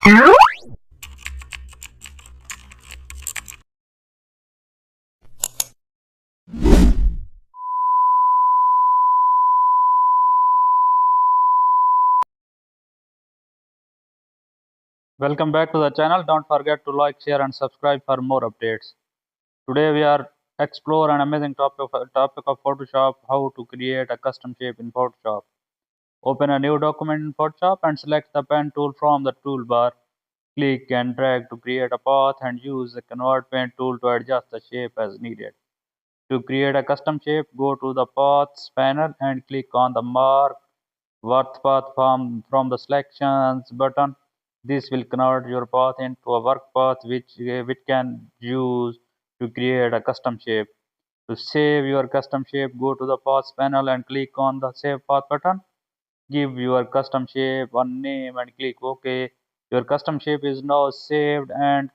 Welcome back to the channel. Don't forget to like, share and subscribe for more updates. Today we are explore an amazing topic of Photoshop, how to create a custom shape in Photoshop. Open a new document in Photoshop and select the pen tool from the toolbar. Click and drag to create a path and use the convert pen tool to adjust the shape as needed. To create a custom shape, go to the paths panel and click on the mark work path from the selections button. This will convert your path into a work path which can use to create a custom shape. To save your custom shape, go to the paths panel and click on the save path button. Give your custom shape a name and click OK. Your custom shape is now saved and